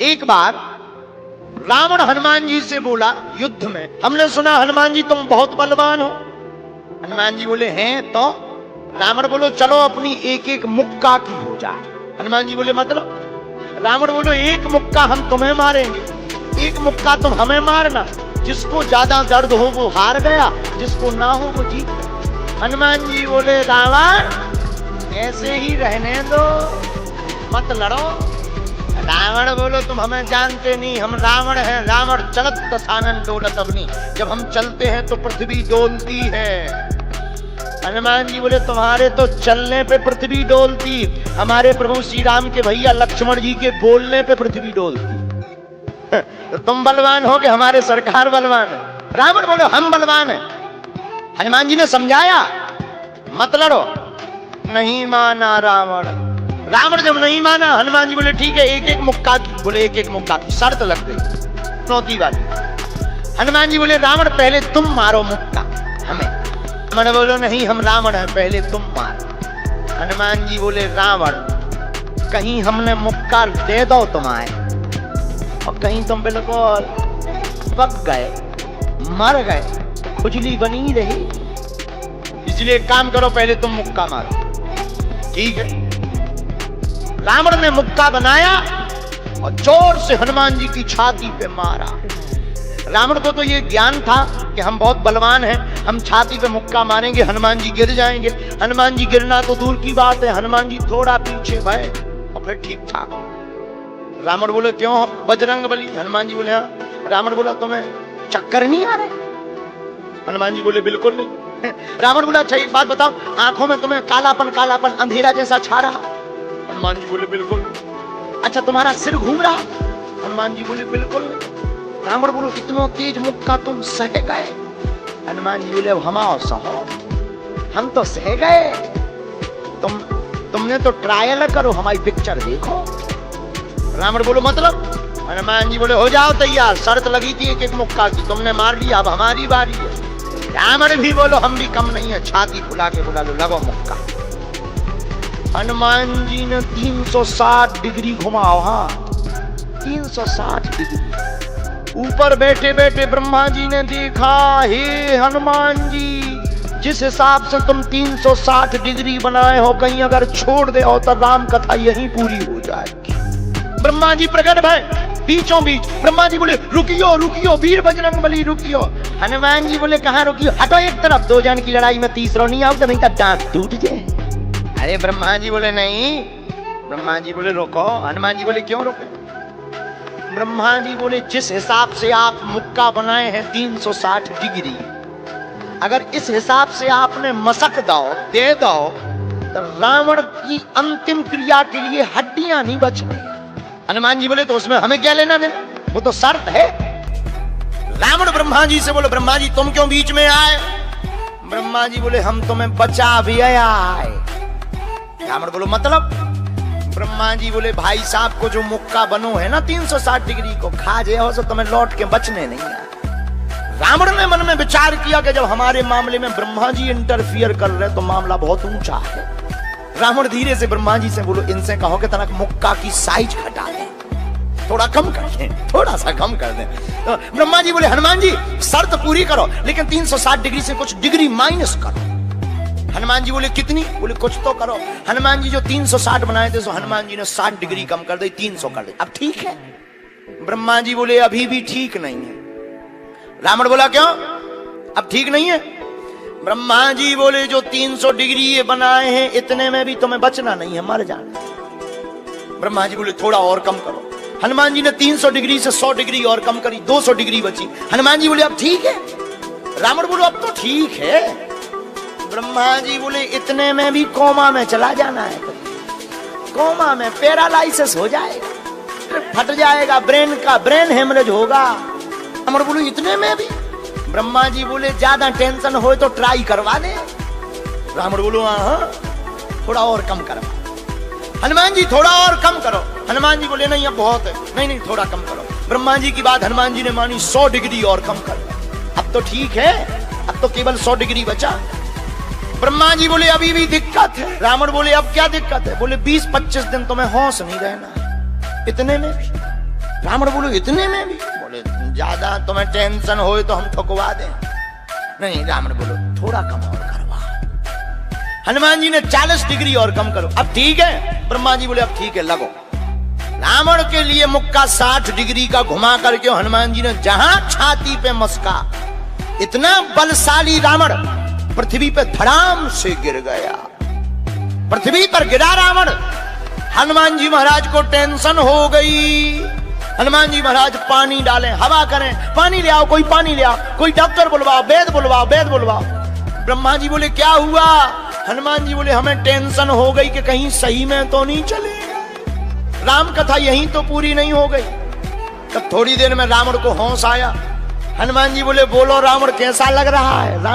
एक बार रावण हनुमान जी से बोला युद्ध में, हमने सुना हनुमान जी तुम बहुत बलवान हो। हनुमान जी बोले हैं तो? रावण बोलो चलो अपनी एक एक मुक्का की हो जाए। हनुमान जी बोले मतलब? रावण बोलो एक मुक्का हम तुम्हें मारेंगे, एक मुक्का तुम हमें मारना। जिसको ज्यादा दर्द हो वो हार गया, जिसको ना हो वो जीत। हनुमान जी बोले रावण ऐसे ही रहने दो, मत लड़ो। रावण बोलो तुम हमें जानते नहीं, हम रावण हैं। रावण चलत तथानन डोलत अग्नि, जब हम चलते हैं तो पृथ्वी डोलती है। हनुमान जी बोले तुम्हारे तो चलने पे पृथ्वी डोलती, हमारे प्रभु श्री राम के भैया लक्ष्मण जी के बोलने पे पृथ्वी डोलती। तो तुम बलवान हो कि हमारे सरकार बलवान है? रावण बोले हम बलवान हैं। हनुमान जी ने समझाया मत लड़ो, नहीं माना रावण। रावण जब नहीं माना, हनुमान जी बोले ठीक है एक एक मुक्का की। बोले एक एक मुक्का की शर्त लग गई चुनौती वाली। हनुमान जी बोले रावण पहले तुम मारो मुक्का हमें। मैंने बोलो नहीं हम रावण हैं, पहले तुम मारो। हनुमान जी बोले रावण कहीं हमने मुक्का दे दो तुम्हारे और कहीं तुम बिल्कुल पक गए, मर गए, खुजली बनी रही, इसलिए काम करो पहले तुम मुक्का मारो। ठीक है। रावण ने मुक्का बनाया और जोर से हनुमान जी की छाती पे मारा। रावण को तो ये ज्ञान था कि हम बहुत बलवान हैं, हम छाती पे मुक्का मारेंगे हनुमान जी गिर जाएंगे। हनुमान जी गिरना तो दूर की बात है, हनुमान जी थोड़ा पीछे भय और फिर ठीक ठाक। रावण बोले क्यों बजरंग बली? हनुमान जी बोले हाँ। रावण बोला तुम्हें चक्कर नहीं आ रहे? हनुमान जी बोले बिल्कुल नहीं। रावण बोला अच्छा एक बात बताओ, आंखों में तुम्हें कालापन कालापन अंधेरा जैसा छा रहा? हनुमान जी बोले बिल्कुल। अच्छा तुम्हारा सिर घूम रहा? हनुमान जी बोले बिल्कुल नहीं। रावण बोलो इतना तेज मुक्का तुम सह गए? हनुमान जी बोले हम आओ सहो, हम तो सह गए, तुमने तो ट्रायल करो, हमारी पिक्चर देखो। रावण बोलो मतलब? हनुमान जी बोले हो जाओ तैयार, शर्त लगी थी एक एक मुक्का की, तुमने मार लिया, अब हमारी बारी है। रावण भी बोलो हम भी कम नहीं है, छाती फुला के बुला लो, लगो मुक्का। हनुमान जी ने 360 डिग्री घुमाओ। हाँ 360 डिग्री। ऊपर बैठे बैठे ब्रह्मा जी ने देखा, हे हनुमान जी जिस हिसाब से तुम 360 डिग्री बनाए हो, कहीं अगर छोड़ दे हो तो राम कथा यहीं पूरी हो जाएगी। ब्रह्मा जी प्रकट भय बीचों बीच। ब्रह्मा जी बोले रुकियो रुकियो वीर बजरंग बली रुकियो। हनुमान जी बोले कहां रुकियो? हटो एक तरफ, दो जन की लड़ाई में तीसरा नहीं आऊंगा, नहीं तो दांत टूट जाए। अरे ब्रह्मा जी बोले नहीं। ब्रह्मा जी बोले रोको। हनुमान जी बोले क्यों रोके? ब्रह्मा जी बोले जिस हिसाब से आप मुक्का बनाए हैं 360 डिग्री, अगर इस हिसाब से आपने मसक दे दो तो रावण की अंतिम क्रिया के लिए हड्डियां नहीं बचती। हनुमान जी बोले तो उसमें हमें क्या लेना देना, वो तो शर्त है। रावण ब्रह्मा जी से बोले ब्रह्मा जी तुम क्यों बीच में आए? ब्रह्मा जी बोले हम तुम्हें बचा भी आए। रावण बोलो मतलब? ब्रह्मा जी बोले भाई साहब को जो मुक्का बनो है ना 360 डिग्री को, खा जाओ तो तुम्हें लौट के बचने नहीं आए। रावण ने मन में विचार किया कि जब हमारे मामले में ब्रह्मा जी इंटरफियर कर रहे तो मामला बहुत ऊंचा है। रावण धीरे से ब्रह्मा जी से बोलो इनसे कहो कि तनक मुक्का की साइज घटा दें, थोड़ा कम कर दें, थोड़ा सा कम कर दें। तो ब्रह्मा जी बोले हनुमान जी शर्त पूरी करो, लेकिन 360 डिग्री से कुछ डिग्री माइनस करो। हनुमान जी बोले कितनी? बोले कुछ तो करो। हनुमान जी जो 360 बनाए थे, सो हनुमान जी ने 60 डिग्री कम कर दी, 300 कर दी। अब ठीक है? ब्रह्मा जी बोले अभी भी ठीक नहीं है। रावण बोला क्यों अब ठीक नहीं है? ब्रह्मा जी बोले जो 300 डिग्री ये बनाए हैं इतने में भी तुम्हें बचना नहीं है, मर जाना। ब्रह्मा जी बोले थोड़ा और कम करो। हनुमान जी ने 300 डिग्री से 100 डिग्री और कम करी, 200 डिग्री बची। हनुमान जी बोले अब ठीक है? रावण बोलो अब तो ठीक है। ब्रह्मा जी बोले इतने में भी कोमा में चला जाना है, कोमा में पैरालाइसिस हो जाएगा, फट जाएगा, ब्रेन हेमरेज होगा। रावण बोलो इतने में भी? ब्रह्मा जी बोले ज्यादा टेंशन हो तो ट्राई करवा ले। रावण बोलो हाँ थोड़ा और कम करो। हनुमान जी थोड़ा और कम करो। हनुमान जी बोले नहीं अब बहुत है, नहीं थोड़ा कम करो। ब्रह्मा जी की बात हनुमान जी ने मानी, 100 डिग्री और कम करो। अब तो ठीक है, अब तो केवल 100 डिग्री बचा। ब्रह्मा जी बोले अभी भी दिक्कत है। रावण बोले अब क्या दिक्कत है? बोले 20-25 दिन तुम्हें होश नहीं रहना, इतने में भी। रावण बोलो इतने में भी? बोले ज्यादा तुम्हें टेंशन हो तो हम ठुकवा दें। नहीं, रावण बोलो थोड़ा कम और करवा। हनुमान जी ने 40 डिग्री और कम करो। अब ठीक है? ब्रह्मा जी बोले अब ठीक है, लगो। रावण के लिए मुक्का 60 डिग्री का घुमा करके हनुमान जी ने जहां छाती पे मस्का, इतना बलशाली रावण पृथ्वी पे धड़ाम से गिर गया। पृथ्वी पर गिरा रावण। हनुमान जी महाराज को टेंशन हो गई। हनुमान जी महाराज पानी डालें, हवा करें, पानी ले आओ, कोई पानी ले आओ, कोई डॉक्टर बुलवाओ, वैद बुलवाओ, वैद बुलवाओ। ब्रह्मा जी बोले क्या हुआ? हनुमान जी बोले हमें टेंशन हो गई कि कहीं सही में तो नहीं चले गए, राम कथा यहीं तो पूरी नहीं हो गई। तब थोड़ी देर में रावण को होश आया। हनुमान जी बोले बोलो रावण कैसा लग रहा है? राम